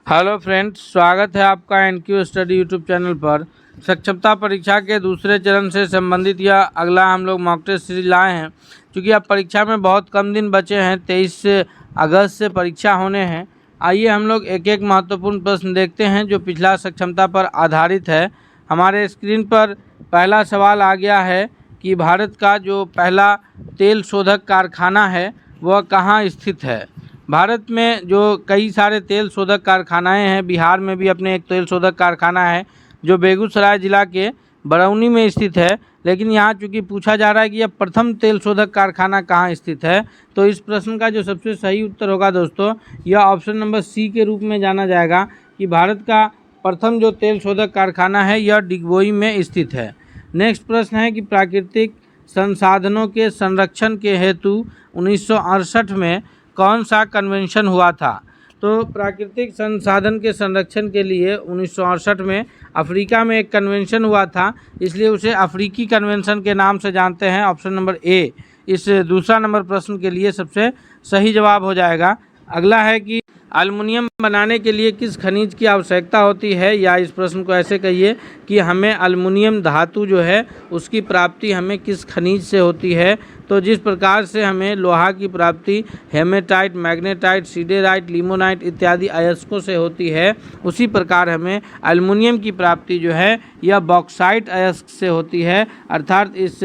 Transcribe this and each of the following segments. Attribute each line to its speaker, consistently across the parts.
Speaker 1: Hello friends, स्वागत है आपका एनक्यू स्टडी यूट्यूब चैनल पर। सक्षमता परीक्षा के दूसरे चरण से संबंधित यह अगला हम लोग मॉक टेस्ट सीरीज लाए हैं। क्योंकि अब परीक्षा में बहुत कम दिन बचे हैं, 23 अगस्त से परीक्षा होने हैं। आइए हम लोग एक एक महत्वपूर्ण प्रश्न देखते हैं जो पिछला सक्षमता पर आधारित है। हमारे स्क्रीन पर पहला सवाल आ गया है कि भारत का जो पहला तेल शोधक कारखाना है वह कहाँ स्थित है। भारत में जो कई सारे तेल शोधक कारखानाएं हैं, बिहार में भी अपने एक तेल शोधक कारखाना है जो बेगूसराय जिला के बरौनी में स्थित है। लेकिन यहाँ चूँकि पूछा जा रहा है कि यह प्रथम तेल शोधक कारखाना कहाँ स्थित है, तो इस प्रश्न का जो सबसे सही उत्तर होगा दोस्तों, यह ऑप्शन नंबर सी के रूप में जाना जाएगा कि भारत का प्रथम जो तेल शोधक कारखाना है यह डिगबोई में स्थित है। नेक्स्ट प्रश्न है कि प्राकृतिक संसाधनों के संरक्षण के हेतु 1968 में कौन सा कन्वेंशन हुआ था। तो प्राकृतिक संसाधन के संरक्षण के लिए 1968 में अफ्रीका में एक कन्वेंशन हुआ था, इसलिए उसे अफ्रीकी कन्वेंशन के नाम से जानते हैं। ऑप्शन नंबर ए इस दूसरा नंबर प्रश्न के लिए सबसे सही जवाब हो जाएगा। अगला है कि एल्युमिनियम बनाने के लिए किस खनिज की आवश्यकता होती है, या इस प्रश्न को ऐसे कहिए कि हमें एल्युमिनियम धातु जो है उसकी प्राप्ति हमें किस खनिज से होती है। तो जिस प्रकार से हमें लोहा की प्राप्ति हेमेटाइट, मैग्नेटाइट, सीडेराइट, लिमोनाइट इत्यादि अयस्कों से होती है, उसी प्रकार हमें एल्युमिनियम की प्राप्ति जो है यह बॉक्साइट अयस्क से होती है। अर्थात इस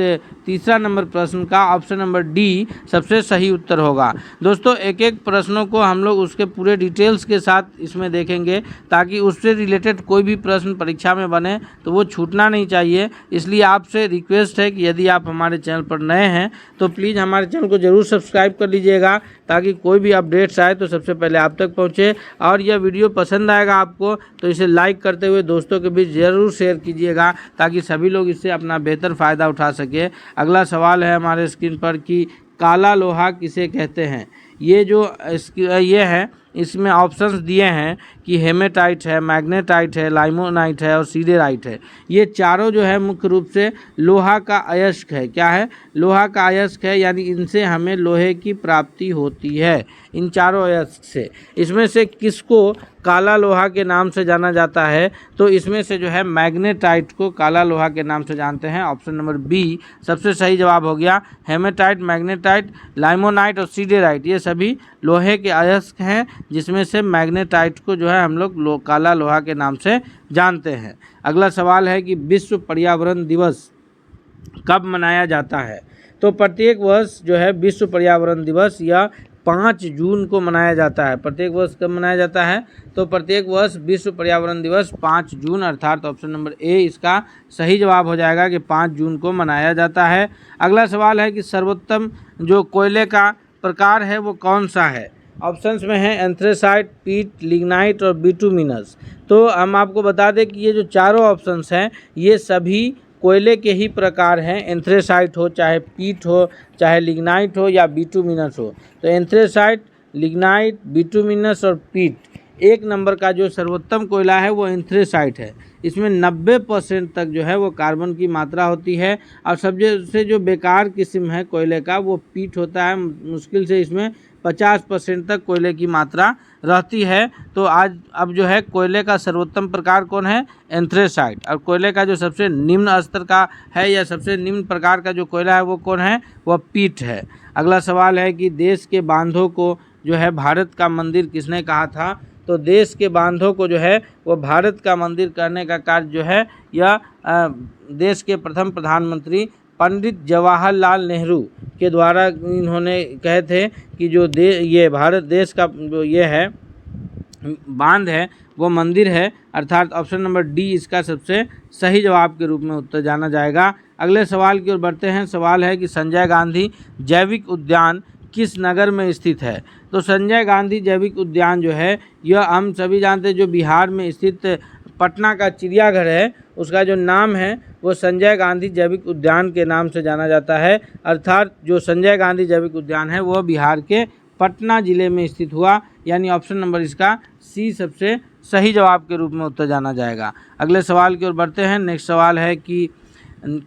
Speaker 1: तीसरा नंबर प्रश्न का ऑप्शन नंबर डी सबसे सही उत्तर होगा। दोस्तों, एक एक प्रश्नों को हम लोग उसके पूरे डिटेल्स के साथ इसमें देखेंगे ताकि उससे रिलेटेड कोई भी प्रश्न परीक्षा में बने तो वो छूटना नहीं चाहिए। इसलिए आपसे रिक्वेस्ट है कि यदि आप हमारे चैनल पर नए हैं तो प्लीज़ हमारे चैनल को ज़रूर सब्सक्राइब कर लीजिएगा ताकि कोई भी अपडेट्स आए तो सबसे पहले आप तक पहुंचे। और यह वीडियो पसंद आएगा आपको तो इसे लाइक करते हुए दोस्तों के बीच ज़रूर शेयर कीजिएगा ताकि सभी लोग इससे अपना बेहतर फ़ायदा उठा सके। अगला सवाल है हमारे स्क्रीन पर कि काला लोहा किसे कहते हैं। ये जो ये है, इसमें ऑप्शंस दिए हैं कि हेमेटाइट है, मैग्नेटाइट है, लाइमोनाइट है और सीडेराइट है। ये चारों जो है मुख्य रूप से लोहा का अयस्क है। क्या है? लोहा का अयस्क है, यानी इनसे हमें लोहे की प्राप्ति होती है, इन चारों अयस्क से। इसमें से किसको काला लोहा के नाम से जाना जाता है? तो इसमें से जो है मैग्नेटाइट को काला लोहा के नाम से जानते हैं। ऑप्शन नंबर बी सबसे सही जवाब हो गया। हेमेटाइट, मैग्नेटाइट, लाइमोनाइट और सीडेराइट ये सभी लोहे के अयस्क हैं, जिसमें से मैग्नेटाइट को जो है हम लोग काला लोहा के नाम से जानते हैं। अगला सवाल है कि विश्व पर्यावरण दिवस कब मनाया जाता है। तो प्रत्येक वर्ष जो है विश्व पर्यावरण दिवस या 5 जून को मनाया जाता है। प्रत्येक वर्ष कब मनाया जाता है? तो प्रत्येक वर्ष विश्व पर्यावरण दिवस 5 जून, अर्थात ऑप्शन नंबर ए इसका सही जवाब हो जाएगा कि 5 जून को मनाया जाता है। अगला सवाल है कि सर्वोत्तम जो कोयले का प्रकार है वो कौन सा है। ऑप्शंस में है एंथ्रेसाइट, पीट, लिग्नाइट और बिटुमिनस। तो हम आपको बता दें कि ये जो चारों ऑप्शंस हैं ये सभी कोयले के ही प्रकार हैं। एंथ्रेसाइट हो, चाहे पीट हो, चाहे लिग्नाइट हो या बिटुमिनस हो। तो एंथ्रेसाइट, लिग्नाइट, बिटुमिनस और पीट, एक नंबर का जो सर्वोत्तम कोयला है वो एंथ्रेसाइट है। इसमें 90% तक जो है वो कार्बन की मात्रा होती है। और सबसे जो बेकार किस्म है कोयले का वो पीट होता है। मुश्किल से इसमें 50% तक कोयले की मात्रा रहती है। तो आज अब जो है कोयले का सर्वोत्तम प्रकार कौन है? एंथ्रेसाइट। और कोयले का जो सबसे निम्न स्तर का है या सबसे निम्न प्रकार का जो कोयला है वो कौन है? वह पीट है। अगला सवाल है कि देश के बांधों को जो है भारत का मंदिर किसने कहा था। तो देश के बांधों को जो है वो भारत का मंदिर करने का कार्य जो है यह देश के प्रथम प्रधानमंत्री पंडित जवाहरलाल नेहरू के द्वारा इन्होंने कहे थे कि जो ये भारत देश का जो ये है बांध है वो मंदिर है। अर्थात ऑप्शन नंबर डी इसका सबसे सही जवाब के रूप में उत्तर जाना जाएगा। अगले सवाल की ओर बढ़ते हैं। सवाल है कि संजय गांधी जैविक उद्यान किस नगर में स्थित है। तो संजय गांधी जैविक उद्यान जो है यह हम सभी जानते हैं, जो बिहार में स्थित पटना का चिड़ियाघर है उसका जो नाम है वो संजय गांधी जैविक उद्यान के नाम से जाना जाता है। अर्थात जो संजय गांधी जैविक उद्यान है वो बिहार के पटना जिले में स्थित हुआ, यानी ऑप्शन नंबर इसका सी सबसे सही जवाब के रूप में उत्तर जाना जाएगा। अगले सवाल की ओर बढ़ते हैं। नेक्स्ट सवाल है कि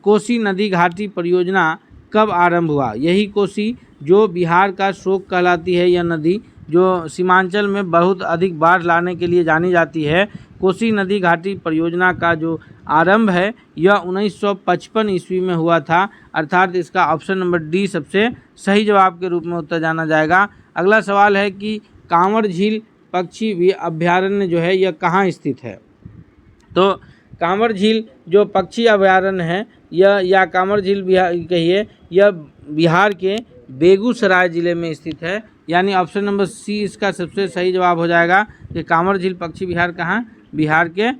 Speaker 1: कोसी नदी घाटी परियोजना कब आरंभ हुआ। यही कोसी जो बिहार का शोक कहलाती है यह नदी, जो सीमांचल में बहुत अधिक बाढ़ लाने के लिए जानी जाती है, कोसी नदी घाटी परियोजना का जो आरंभ है यह 1955 ईस्वी में हुआ था, अर्थात इसका ऑप्शन नंबर डी सबसे सही जवाब के रूप में उत्तर जाना जाएगा। अगला सवाल है कि कांवड़ झील पक्षी अभयारण्य जो है यह कहाँ स्थित है। तो कांवड़ झील जो पक्षी अभयारण्य है यह या कांवड़ झील बिहार कहिए, यह बिहार के बेगूसराय ज़िले में स्थित है, यानी ऑप्शन नंबर सी इसका सबसे सही जवाब हो जाएगा कि कांवड़ झील पक्षी विहार कहाँ, बिहार के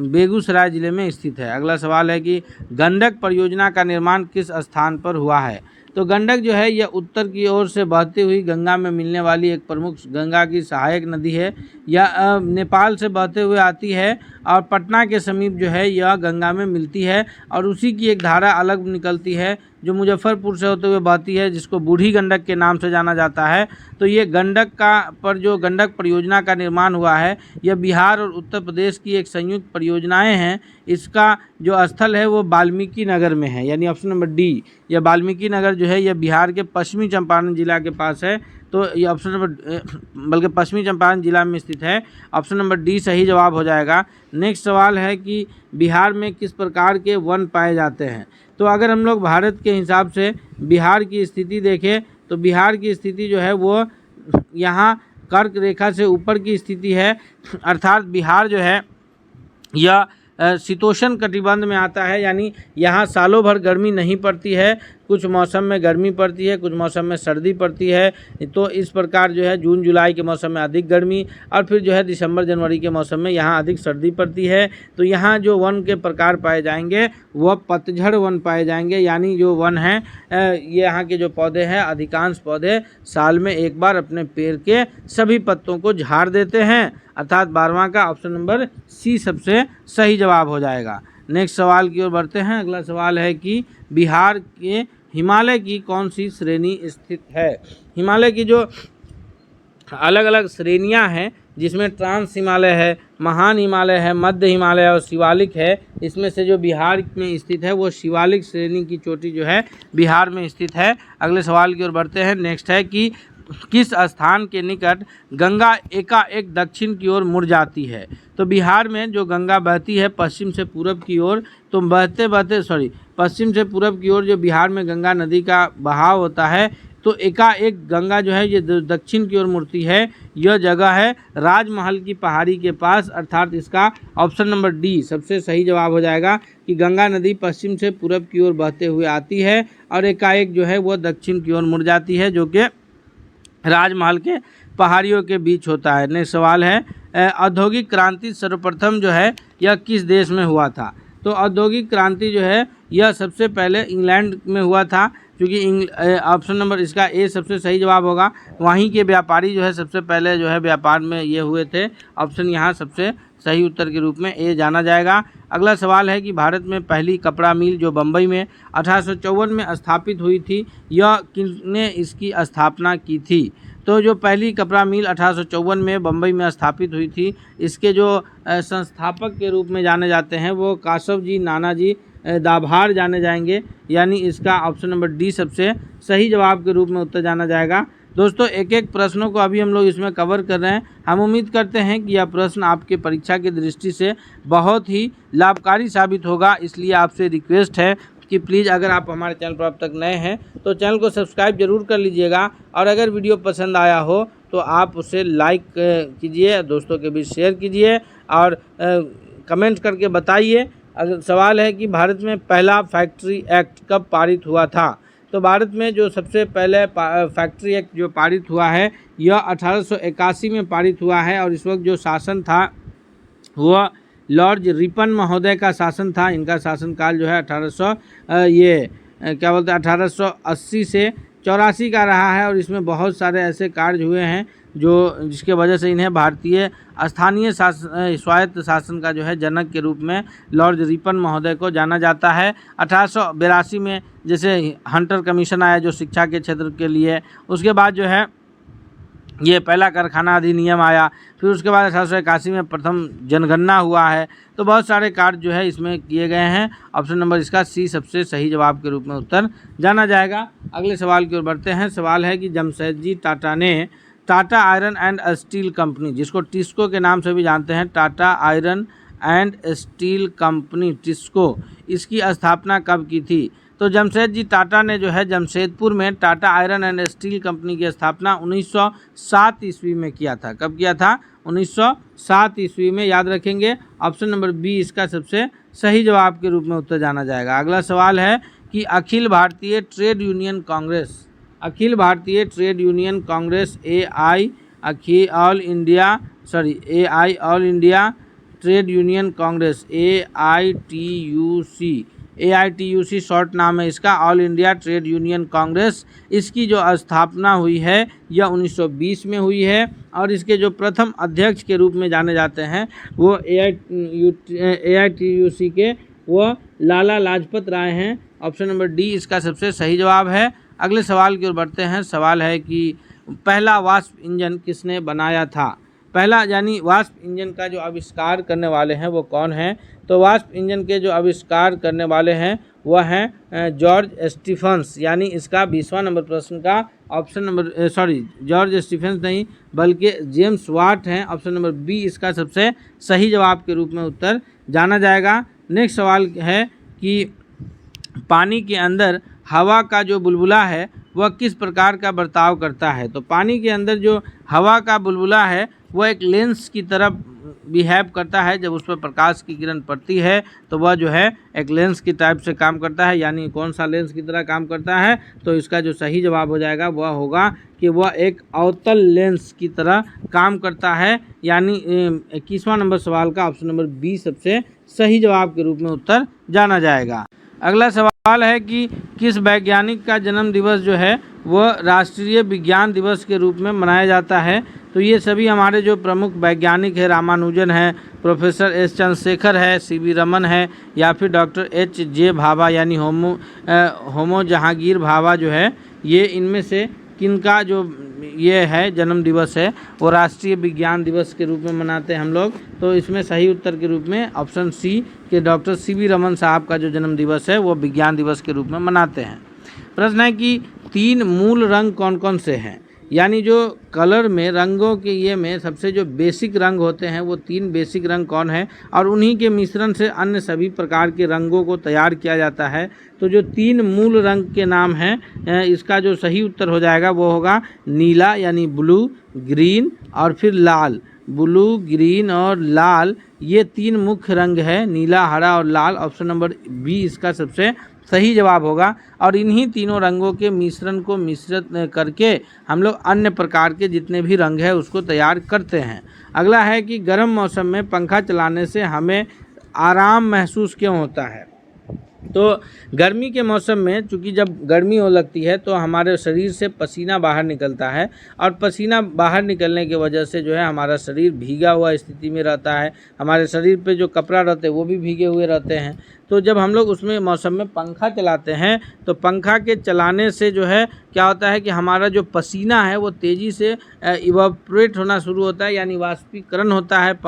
Speaker 1: बेगूसराय ज़िले में स्थित है। अगला सवाल है कि गंडक परियोजना का निर्माण किस स्थान पर हुआ है। तो गंडक जो है यह उत्तर की ओर से बहती हुई गंगा में मिलने वाली एक प्रमुख गंगा की सहायक नदी है। यह नेपाल से बहते हुए आती है और पटना के समीप जो है यह गंगा में मिलती है और उसी की एक धारा अलग निकलती है जो मुजफ्फरपुर से होते हुए बहती है, जिसको बूढ़ी गंडक के नाम से जाना जाता है। तो ये गंडक पर जो गंडक परियोजना का निर्माण हुआ है यह बिहार और उत्तर प्रदेश की एक संयुक्त परियोजनाएं हैं। इसका जो स्थल है वो वाल्मीकि नगर में है, यानी ऑप्शन नंबर डी, यह वाल्मीकि नगर जो है यह बिहार के पश्चिमी चंपारण जिला के पास है। तो ये ऑप्शन नंबर बल्कि पश्चिमी चंपारण जिला में स्थित है, ऑप्शन नंबर डी सही जवाब हो जाएगा। नेक्स्ट सवाल है कि बिहार में किस प्रकार के वन पाए जाते हैं। तो अगर हम लोग भारत के हिसाब से बिहार की स्थिति देखें तो बिहार की स्थिति जो है वो यहाँ कर्क रेखा से ऊपर की स्थिति है, अर्थात बिहार जो है यह शीतोष्ण कटिबंध में आता है, यानी यहाँ सालों भर गर्मी नहीं पड़ती है, कुछ मौसम में गर्मी पड़ती है, कुछ मौसम में सर्दी पड़ती है। तो इस प्रकार जो है जून जुलाई के मौसम में अधिक गर्मी और फिर जो है दिसंबर जनवरी के मौसम में यहाँ अधिक सर्दी पड़ती है। तो यहाँ जो वन के प्रकार पाए जाएंगे वह पतझड़ वन पाए जाएंगे, यानी जो वन है ये यहाँ के जो पौधे हैं अधिकांश पौधे साल में एक बार अपने पेड़ के सभी पत्तों को झाड़ देते हैं, अर्थात 12वां का ऑप्शन नंबर सी सबसे सही जवाब हो जाएगा। नेक्स्ट सवाल की ओर बढ़ते हैं। अगला सवाल है कि बिहार के हिमालय की कौन सी श्रेणी स्थित है। हिमालय की जो अलग अलग श्रेणियां हैं जिसमें ट्रांस हिमालय है, महान हिमालय है, मध्य हिमालय और शिवालिक है, इसमें से जो बिहार में स्थित है वो शिवालिक श्रेणी की चोटी जो है बिहार में स्थित है। अगले सवाल की ओर बढ़ते हैं। नेक्स्ट है कि किस स्थान के निकट गंगा एकाएक दक्षिण की ओर मुड़ जाती है। तो बिहार में जो गंगा बहती है पश्चिम से पूरब की ओर, तो पश्चिम से पूरब की ओर जो बिहार में गंगा नदी का बहाव होता है तो एकाएक गंगा जो है ये दक्षिण की ओर मुड़ती है। यह जगह है राजमहल की पहाड़ी के पास, अर्थात इसका ऑप्शन नंबर डी सबसे सही जवाब हो जाएगा कि गंगा नदी पश्चिम से पूरब की ओर बहते हुए आती है और एकाएक जो है वो दक्षिण की ओर मुड़ जाती है, जो कि राजमहल के पहाड़ियों के बीच होता है। नेक्स्ट सवाल है औद्योगिक क्रांति सर्वप्रथम जो है यह किस देश में हुआ था। तो औद्योगिक क्रांति जो है यह सबसे पहले इंग्लैंड में हुआ था, क्योंकि ऑप्शन नंबर इसका ए सबसे सही जवाब होगा। वहीं के व्यापारी जो है सबसे पहले जो है व्यापार में ये हुए थे, ऑप्शन यहाँ सबसे सही उत्तर के रूप में ए जाना जाएगा। अगला सवाल है कि भारत में पहली कपड़ा मिल जो बम्बई में 1854 में स्थापित हुई थी, यह किसने इसकी स्थापना की थी। तो जो पहली कपड़ा मिल 1854 में बम्बई में स्थापित हुई थी, इसके जो संस्थापक के रूप में जाने जाते हैं वो काशव जी नानाजी दाभार जाने जाएंगे, यानी इसका ऑप्शन नंबर डी सबसे सही जवाब के रूप में उत्तर जाना जाएगा। दोस्तों एक एक प्रश्नों को अभी हम लोग इसमें कवर कर रहे हैं। हम उम्मीद करते हैं कि यह प्रश्न आपके परीक्षा की दृष्टि से बहुत ही लाभकारी साबित होगा, इसलिए आपसे रिक्वेस्ट है कि प्लीज़ अगर आप हमारे चैनल पर अब तक नए हैं तो चैनल को सब्सक्राइब जरूर कर लीजिएगा, और अगर वीडियो पसंद आया हो तो आप उसे लाइक कीजिए, दोस्तों के बीच शेयर कीजिए और कमेंट करके बताइए। अगर सवाल है कि भारत में पहला फैक्ट्री एक्ट कब पारित हुआ था। तो भारत में जो सबसे पहले फैक्ट्री एक्ट जो पारित हुआ है यह 1881 में पारित हुआ है, और इस वक्त जो शासन था वह लॉर्ड रिपन महोदय का शासन था। इनका शासनकाल जो है 1880 से 84 का रहा है, और इसमें बहुत सारे ऐसे कार्य हुए हैं जिसके वजह से इन्हें भारतीय स्थानीय स्वायत्त शासन का जो है जनक के रूप में लॉर्ड रिपन महोदय को जाना जाता है। 1882 में जैसे हंटर कमीशन आया जो शिक्षा के क्षेत्र के लिए, उसके बाद जो है ये पहला कारखाना अधिनियम आया, फिर उसके बाद 1881 में प्रथम जनगणना हुआ है। तो बहुत सारे कार्य जो है इसमें किए गए हैं। ऑप्शन नंबर इसका सी सबसे सही जवाब के रूप में उत्तर जाना जाएगा। अगले सवाल की ओर बढ़ते हैं। सवाल है कि जमशेदजी टाटा ने Tata iron and steel company, जिसको टिस्को के नाम से भी जानते हैं, Tata iron and steel company TISCO, इसकी स्थापना कब की थी? तो जमशेदजी टाटा ने जो है जमशेदपुर में Tata iron and steel company की स्थापना 1907 ईस्वी में किया था। कब किया था? 1907 ईस्वी में, याद रखेंगे। ऑप्शन नंबर बी इसका सबसे सही जवाब के रूप में उत्तर जाना जाएगा। अगला सवाल है कि Akhil Bharatiya trade union Congress, Akhil Bharatiya trade union Congress AI all India trade union Congress AITUC short नाम है इसका, all India trade union Congress, इसकी जो स्थापना हुई है यह 1920 में हुई है और इसके जो प्रथम अध्यक्ष के रूप में जाने जाते हैं वो AITUC के वो लाला लाजपत राय हैं। ऑप्शन नंबर डी इसका सबसे सही जवाब है। अगले सवाल की ओर बढ़ते हैं। सवाल है कि पहला वाष्प इंजन किसने बनाया था? पहला यानी वाष्प इंजन का जो आविष्कार करने वाले हैं वो कौन है? तो वाष्प इंजन के जो आविष्कार करने वाले हैं वह हैं जॉर्ज स्टीफंस, यानी इसका 20वां नंबर प्रश्न का ऑप्शन नंबर जॉर्ज स्टीफंस नहीं बल्कि जेम्स वाट हैं। ऑप्शन नंबर बी इसका सबसे सही जवाब के रूप में उत्तर जाना जाएगा। नेक्स्ट सवाल है कि पानी के अंदर हवा का जो बुलबुला है वह किस प्रकार का बर्ताव करता है? तो पानी के अंदर जो हवा का बुलबुला है वह एक लेंस की तरह बिहेव करता है। जब उस पर प्रकाश की किरण पड़ती है तो वह जो है एक लेंस की टाइप से काम करता है। यानी कौन सा लेंस की तरह काम करता है? तो इसका जो सही जवाब हो जाएगा वह होगा कि वह एक अवतल लेंस की तरह काम करता है। यानी 21वां नंबर सवाल का ऑप्शन नंबर बी सबसे सही जवाब के रूप में उत्तर जाना जाएगा। अगला सवाल है कि किस वैज्ञानिक का जन्म दिवस जो है वह राष्ट्रीय विज्ञान दिवस के रूप में मनाया जाता है? तो ये सभी हमारे जो प्रमुख वैज्ञानिक है, रामानुजन है, प्रोफेसर एस चंद्रशेखर है, सीवी रमन है, या फिर डॉक्टर एच.जे. भाभा यानी होमो जहांगीर भाभा जो है, ये इनमें से किनका जो ये है जन्म दिवस है वो राष्ट्रीय विज्ञान दिवस के रूप में मनाते हैं हम लोग? तो इसमें सही उत्तर के रूप में ऑप्शन सी के डॉक्टर सीवी रमन साहब का जो जन्म दिवस है वो विज्ञान दिवस के रूप में मनाते हैं। प्रश्न है कि 3 मूल रंग कौन कौन से हैं? यानी जो कलर में, रंगों के ये में सबसे जो बेसिक रंग होते हैं वो 3 बेसिक रंग कौन है और उन्हीं के मिश्रण से अन्य सभी प्रकार के रंगों को तैयार किया जाता है? तो जो 3 मूल रंग के नाम हैं इसका जो सही उत्तर हो जाएगा वो होगा नीला यानी ब्लू, ग्रीन और फिर लाल। ब्लू, ग्रीन और लाल ये 3 मुख्य रंग है, नीला, हरा और लाल। ऑप्शन नंबर बी इसका सबसे सही जवाब होगा और इन्हीं तीनों रंगों के मिश्रण को मिश्रित करके हम लोग अन्य प्रकार के जितने भी रंग है उसको तैयार करते हैं। अगला है कि गर्म मौसम में पंखा चलाने से हमें आराम महसूस क्यों होता है? तो गर्मी के मौसम में चूँकि जब गर्मी हो लगती है तो हमारे शरीर से पसीना बाहर निकलता है और पसीना बाहर निकलने की वजह से जो है हमारा शरीर भीगा हुआ स्थिति में रहता है। हमारे शरीर पे जो कपड़ा रहते हैं वो भी भीगे हुए रहते हैं। तो जब हम लोग उसमें मौसम में पंखा चलाते हैं तो पंखा के चलाने से जो है क्या होता है कि हमारा जो पसीना है वो तेज़ी से इवापोरेट होना शुरू होता है, यानी वाष्पीकरण होता है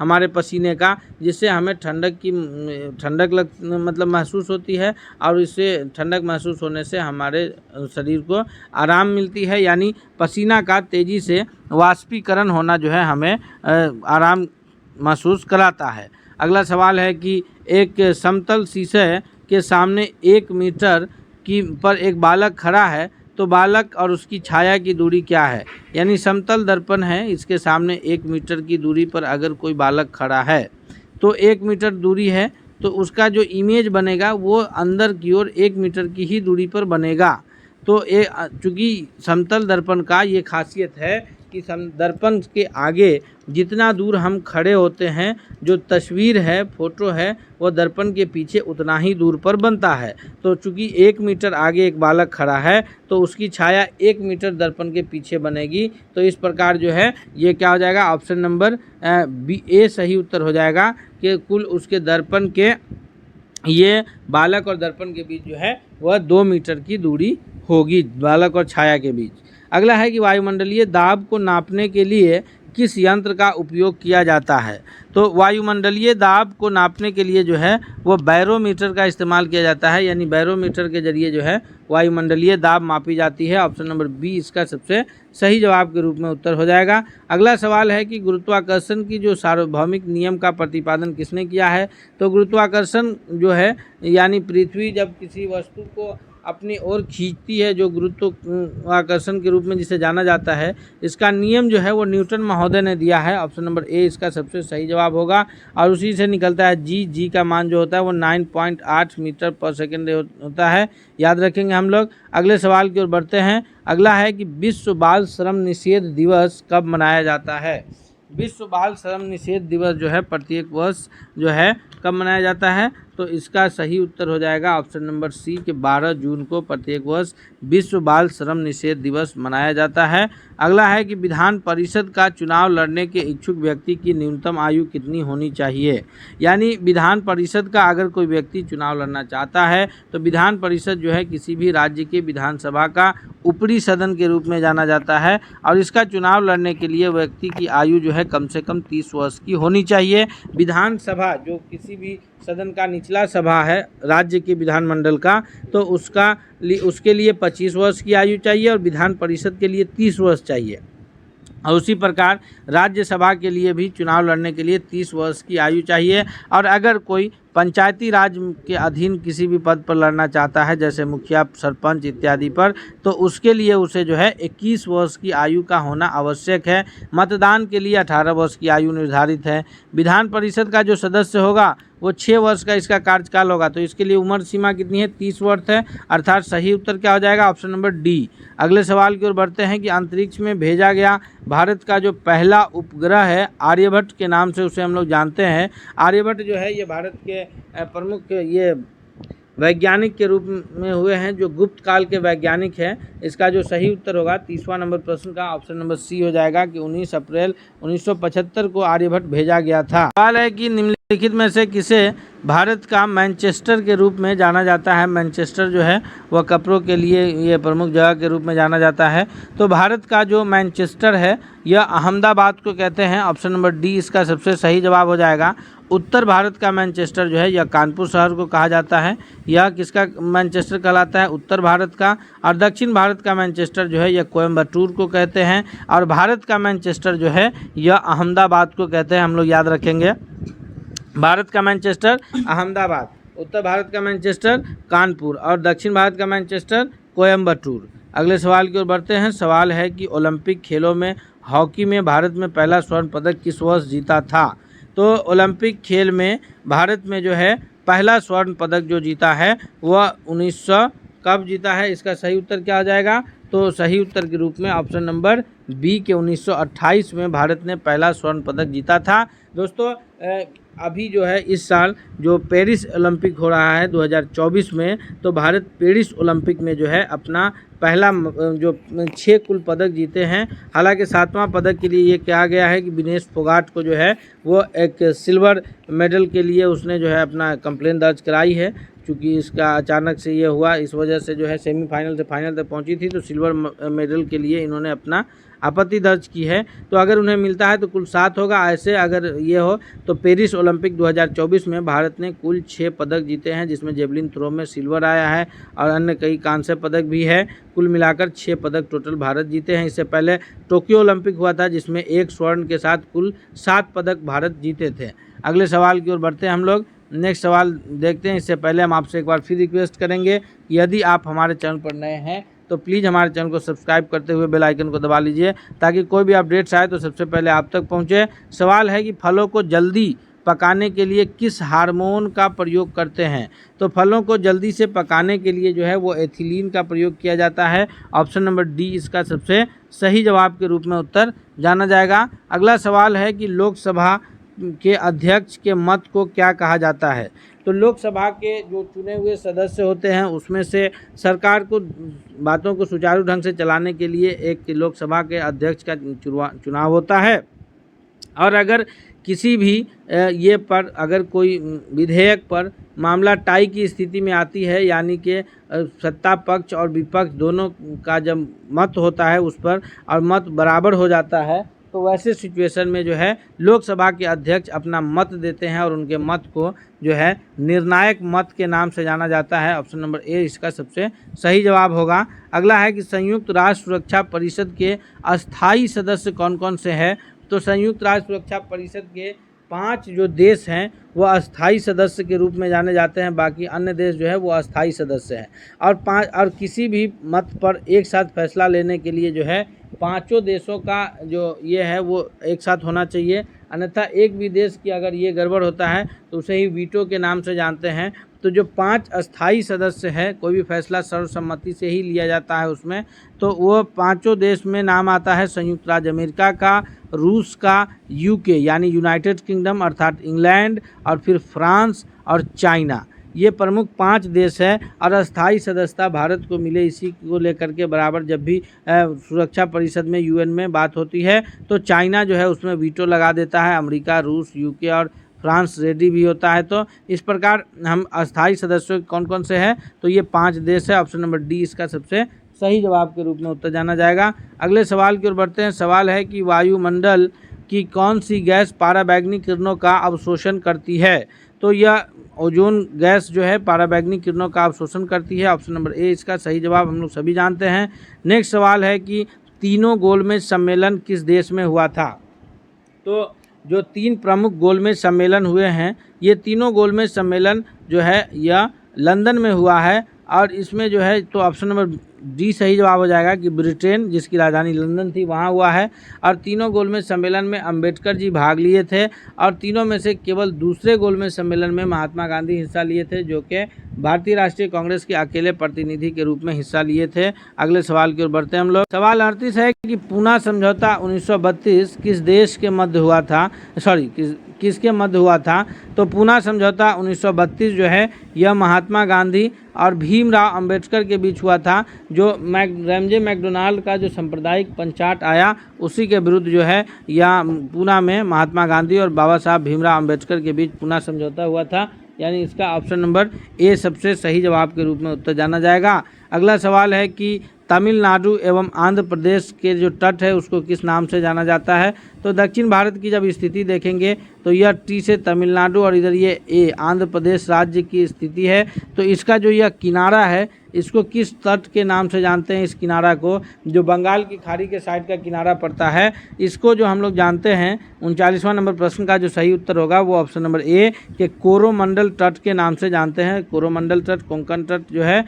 Speaker 1: हमारे पसीने का, जिससे हमें ठंडक मतलब महसूस होती है और इससे ठंडक महसूस होने से हमारे शरीर को आराम मिलती है। यानी पसीना का तेज़ी से वाष्पीकरण होना जो है हमें आराम महसूस कराता है। अगला सवाल है कि एक समतल शीशे के सामने 1 मीटर की पर एक बालक खड़ा है तो बालक और उसकी छाया की दूरी क्या है? यानी समतल दर्पण है, इसके सामने 1 मीटर की दूरी पर अगर कोई बालक खड़ा है तो 1 मीटर दूरी है तो उसका जो इमेज बनेगा वो अंदर की ओर 1 मीटर की ही दूरी पर बनेगा। तो चूँकि समतल दर्पण का ये खासियत है कि दर्पण के आगे जितना दूर हम खड़े होते हैं जो तस्वीर है, फोटो है, वो दर्पण के पीछे उतना ही दूर पर बनता है। तो चूँकि 1 मीटर आगे एक बालक खड़ा है तो उसकी छाया 1 मीटर दर्पण के पीछे बनेगी। तो इस प्रकार जो है ये क्या हो जाएगा? ऑप्शन नंबर बी ए सही उत्तर हो जाएगा कि कुल उसके दर्पण के ये बालक और दर्पण के बीच जो है वह 2 मीटर की दूरी होगी, बालक और छाया के बीच। अगला है कि वायुमंडलीय दाब को नापने के लिए किस यंत्र का उपयोग किया जाता है? तो वायुमंडलीय दाब को नापने के लिए जो है वो बैरोमीटर का इस्तेमाल किया जाता है, यानी बैरोमीटर के जरिए जो है वायुमंडलीय दाब मापी जाती है। ऑप्शन नंबर बी इसका सबसे सही जवाब के रूप में उत्तर हो जाएगा। अगला सवाल है कि गुरुत्वाकर्षण की जो सार्वभौमिक नियम का प्रतिपादन किसने किया है? तो गुरुत्वाकर्षण जो है यानी पृथ्वी जब किसी वस्तु को अपनी ओर खींचती है, जो गुरुत्वाकर्षण के रूप में जिसे जाना जाता है, इसका नियम जो है वो न्यूटन महोदय ने दिया है। ऑप्शन नंबर ए इसका सबसे सही जवाब होगा। और उसी से निकलता है जी का मान जो होता है वो 9.8 मीटर पर सेकेंड होता है, याद रखेंगे हम लोग। अगले सवाल की ओर बढ़ते हैं। अगला है कि विश्व बाल श्रम निषेध दिवस कब मनाया जाता है? विश्व बाल श्रम निषेध दिवस जो है प्रत्येक वर्ष जो है कब मनाया जाता है? तो इसका सही उत्तर हो जाएगा ऑप्शन नंबर सी के 12 जून को प्रत्येक वर्ष विश्व बाल श्रम निषेध दिवस मनाया जाता है। अगला है कि विधान परिषद का चुनाव लड़ने के इच्छुक व्यक्ति की न्यूनतम आयु कितनी होनी चाहिए? यानी विधान परिषद का अगर कोई व्यक्ति चुनाव लड़ना चाहता है तो विधान परिषद जो है किसी भी राज्य के विधानसभा का ऊपरी सदन के रूप में जाना जाता है और इसका चुनाव लड़ने के लिए व्यक्ति की आयु जो है कम से कम 30 वर्ष की होनी चाहिए। विधानसभा जो किसी भी सदन का निचला सभा है राज्य के विधानमंडल का, तो उसके लिए 25 वर्ष की आयु चाहिए और विधान परिषद के लिए 30 वर्ष चाहिए। और उसी प्रकार राज्यसभा के लिए भी चुनाव लड़ने के लिए 30 वर्ष की आयु चाहिए। और अगर कोई पंचायती राज के अधीन किसी भी पद पर लड़ना चाहता है, जैसे मुखिया, सरपंच इत्यादि पर, तो उसके लिए उसे जो है 21 वर्ष की आयु का होना आवश्यक है। मतदान के लिए 18 वर्ष की आयु निर्धारित है। विधान परिषद का जो सदस्य होगा वो 6 वर्ष का इसका कार्यकाल होगा, तो इसके लिए उम्र सीमा कितनी है? 30 वर्ष है, अर्थात सही उत्तर क्या हो जाएगा? Option number D. अगले सवाल की ओर बढ़ते हैं कि अंतरिक्ष में भेजा गया भारत का जो पहला उपग्रह है आर्यभट्ट के नाम से उसे हम लोग जानते हैं। आर्यभट्ट जो है ये भारत के प्रमुख ये वैज्ञानिक के रूप में हुए हैं, जो गुप्त काल के वैज्ञानिक हैं। इसका जो सही उत्तर होगा 30वां नंबर प्रश्न का ऑप्शन नंबर सी हो जाएगा कि 19 अप्रैल 1975 को आर्यभट्ट भेजा गया था। सवाल है कि निम्नलिखित में से किसे भारत का मैनचेस्टर के रूप में जाना जाता है? मैनचेस्टर जो है वह कपड़ों के लिए ये प्रमुख जगह के रूप में जाना जाता है। तो भारत का जो मैनचेस्टर है यह अहमदाबाद को कहते हैं। ऑप्शन नंबर डी इसका सबसे सही जवाब हो जाएगा। उत्तर भारत का मैनचेस्टर जो है यह कानपुर शहर को कहा जाता है। यह किसका मैनचेस्टर कहलाता है? उत्तर भारत का। और दक्षिण भारत का मैनचेस्टर जो है यह कोयम्बटूर को कहते हैं। और भारत का मैनचेस्टर जो है यह अहमदाबाद को कहते हैं। हम लोग याद रखेंगे, भारत का मैनचेस्टर अहमदाबाद, उत्तर भारत का मैनचेस्टर कानपुर और दक्षिण भारत का मैनचेस्टर कोयम्बटूर। अगले सवाल की ओर बढ़ते हैं। सवाल है कि ओलंपिक खेलों में हॉकी में भारत में पहला स्वर्ण पदक किस वर्ष जीता था? तो ओलंपिक खेल में भारत में जो है पहला स्वर्ण पदक जो जीता है वह 1900 कब जीता है? इसका सही उत्तर क्या हो जाएगा? तो सही उत्तर के रूप में ऑप्शन नंबर बी के 1928 में भारत ने पहला स्वर्ण पदक जीता था। दोस्तों अभी जो है इस साल जो पेरिस ओलंपिक हो रहा है 2024 में, तो भारत पेरिस ओलंपिक में जो है अपना पहला जो 6 कुल पदक जीते हैं। हालांकि 7वां पदक के लिए ये कहा गया है कि विनेश फोगाट को जो है वो एक सिल्वर मेडल के लिए उसने जो है अपना कंप्लेन दर्ज कराई है। चूँकि इसका अचानक से ये हुआ, इस वजह से जो है सेमीफाइनल से फाइनल तक पहुंची थी, तो सिल्वर मेडल के लिए इन्होंने अपना आपत्ति दर्ज की है। तो अगर उन्हें मिलता है तो कुल 7 होगा। ऐसे अगर ये हो तो पेरिस ओलंपिक 2024 में भारत ने कुल 6 पदक जीते हैं, जिसमें जेवलिन थ्रो में सिल्वर आया है और अन्य कई कांस्य पदक भी है। कुल मिलाकर 6 पदक टोटल भारत जीते हैं। इससे पहले टोक्यो ओलंपिक हुआ था जिसमें 1 स्वर्ण के साथ कुल 7 पदक भारत जीते थे। अगले सवाल की ओर बढ़ते हैं हम लोग। नेक्स्ट सवाल देखते हैं। इससे पहले हम आपसे एक बार फिर रिक्वेस्ट करेंगे, यदि आप हमारे चैनल पर नए हैं तो प्लीज़ हमारे चैनल को सब्सक्राइब करते हुए बेल आइकन को दबा लीजिए, ताकि कोई भी अपडेट्स आए तो सबसे पहले आप तक पहुंचे। सवाल है कि फलों को जल्दी पकाने के लिए किस हार्मोन का प्रयोग करते हैं? तो फलों को जल्दी से पकाने के लिए जो है वो एथिलीन का प्रयोग किया जाता है। ऑप्शन नंबर डी इसका सबसे सही जवाब के रूप में उत्तर जाना जाएगा। अगला सवाल है कि लोकसभा के अध्यक्ष के मत को क्या कहा जाता है? तो लोकसभा के जो चुने हुए सदस्य होते हैं उसमें से सरकार को बातों को सुचारू ढंग से चलाने के लिए एक लोकसभा के अध्यक्ष का चुनाव होता है। और अगर किसी भी ये पर अगर कोई विधेयक पर मामला टाई की स्थिति में आती है, यानी कि सत्ता पक्ष और विपक्ष दोनों का जब मत होता है उस पर और मत बराबर हो जाता है, तो वैसे सिचुएशन में जो है लोकसभा के अध्यक्ष अपना मत देते हैं और उनके मत को जो है निर्णायक मत के नाम से जाना जाता है। ऑप्शन नंबर ए इसका सबसे सही जवाब होगा। अगला है कि संयुक्त राष्ट्र सुरक्षा परिषद के अस्थायी सदस्य कौन कौन से हैं। तो संयुक्त राष्ट्र सुरक्षा परिषद के 5 जो देश हैं वो अस्थाई सदस्य के रूप में जाने जाते हैं, बाकी अन्य देश जो है वो अस्थाई सदस्य हैं। और किसी भी मत पर एक साथ फैसला लेने के लिए जो है 5 देशों का जो ये है वो एक साथ होना चाहिए, अन्यथा एक भी देश की अगर ये गड़बड़ होता है तो उसे ही वीटो के नाम से जानते हैं। तो जो 5 अस्थाई सदस्य है, कोई भी फैसला सर्वसम्मति से ही लिया जाता है उसमें, तो वो 5 देश में नाम आता है संयुक्त राज्य अमेरिका का, रूस का, यूके यानी यूनाइटेड किंगडम अर्थात इंग्लैंड, और फिर फ्रांस और चाइना। ये प्रमुख 5 देश है। और अस्थाई सदस्यता भारत को मिले, इसी को लेकर के बराबर जब भी सुरक्षा परिषद में यूएन में बात होती है तो चाइना जो है उसमें वीटो लगा देता है, अमेरिका, रूस, यूके और फ्रांस रेडी भी होता है। तो इस प्रकार हम अस्थाई सदस्यों कौन कौन से हैं, तो ये 5 देश है। ऑप्शन नंबर डी इसका सबसे सही जवाब के रूप में उत्तर जाना जाएगा। अगले सवाल की ओर बढ़ते हैं। सवाल है कि वायुमंडल की कौन सी गैस पराबैंगनी किरणों का अवशोषण करती है। तो यह ओजोन गैस जो है पराबैंगनी किरणों का अवशोषण करती है। ऑप्शन नंबर ए इसका सही जवाब हम लोग सभी जानते हैं। नेक्स्ट सवाल है कि तीनों गोलमेज सम्मेलन किस देश में हुआ था। तो जो 3 प्रमुख गोलमेज सम्मेलन हुए हैं, ये तीनों गोलमेज सम्मेलन जो है यह लंदन में हुआ है। और इसमें जो है तो ऑप्शन नंबर डी सही जवाब हो जाएगा कि ब्रिटेन, जिसकी राजधानी लंदन थी, वहाँ हुआ है। और तीनों गोलमेज सम्मेलन में अंबेडकर जी भाग लिए थे, और तीनों में से केवल दूसरे गोलमेज सम्मेलन में महात्मा गांधी हिस्सा लिए थे, जो कि भारतीय राष्ट्रीय कांग्रेस के अकेले प्रतिनिधि के रूप में हिस्सा लिए थे। अगले सवाल की ओर बढ़ते हैं हम लोग। सवाल 38 है कि पूना समझौता 1932 किस देश के मध्य हुआ था, किसके मध्य हुआ था। तो पूना समझौता 1932 जो है यह महात्मा गांधी और भीमराव अंबेडकर के बीच हुआ था। जो रैमजे मैकडोनाल्ड का जो सांप्रदायिक पंचाट आया, उसी के विरुद्ध जो है या पूना में महात्मा गांधी और बाबा साहब भीमराव अंबेडकर के बीच पूना समझौता हुआ था। यानी इसका ऑप्शन नंबर ए सबसे सही जवाब के रूप में उत्तर जाना जाएगा। अगला सवाल है कि तमिलनाडु एवं आंध्र प्रदेश के जो तट है उसको किस नाम से जाना जाता है। तो दक्षिण भारत की जब स्थिति देखेंगे तो यह टी से तमिलनाडु और इधर ये ए आंध्र प्रदेश राज्य की स्थिति है। तो इसका जो यह किनारा है इसको किस तट के नाम से जानते हैं। इस किनारा को जो बंगाल की खाड़ी के साइड का किनारा पड़ता है, इसको जो हम लोग जानते हैं 39वां नंबर प्रश्न का जो सही उत्तर होगा वो ऑप्शन नंबर ए के कोरोमंडल तट के नाम से जानते हैं। कोरोमंडल तट, कोंकण तट जो है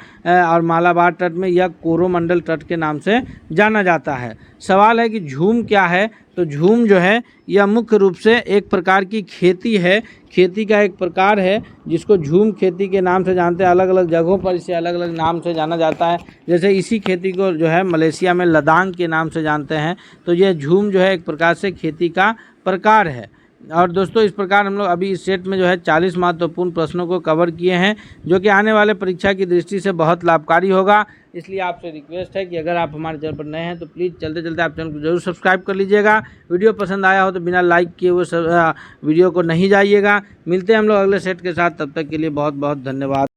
Speaker 1: और मालाबार तट में यह कोरोमंडल तट के नाम से जाना जाता है। सवाल है कि झूम क्या है। तो झूम जो है यह मुख्य रूप से एक प्रकार की खेती है, खेती का एक प्रकार है जिसको झूम खेती के नाम से जानते हैं। अलग अलग जगहों पर इसे अलग अलग नाम से जाना जाता है। जैसे इसी खेती को जो है मलेशिया में लदांग के नाम से जानते हैं। तो यह झूम जो है एक प्रकार से खेती का प्रकार है। और दोस्तों इस प्रकार हम लोग अभी इस सेट में जो है 40 महत्वपूर्ण प्रश्नों को कवर किए हैं, जो कि आने वाले परीक्षा की दृष्टि से बहुत लाभकारी होगा। इसलिए आपसे रिक्वेस्ट है कि अगर आप हमारे चैनल पर नए हैं तो प्लीज़ चलते चलते आप चैनल को जरूर सब्सक्राइब कर लीजिएगा। वीडियो पसंद आया हो तो बिना लाइक किए हुए वीडियो को नहीं जाइएगा। मिलते हैं हम लोग अगले सेट के साथ, तब तक के लिए बहुत बहुत धन्यवाद।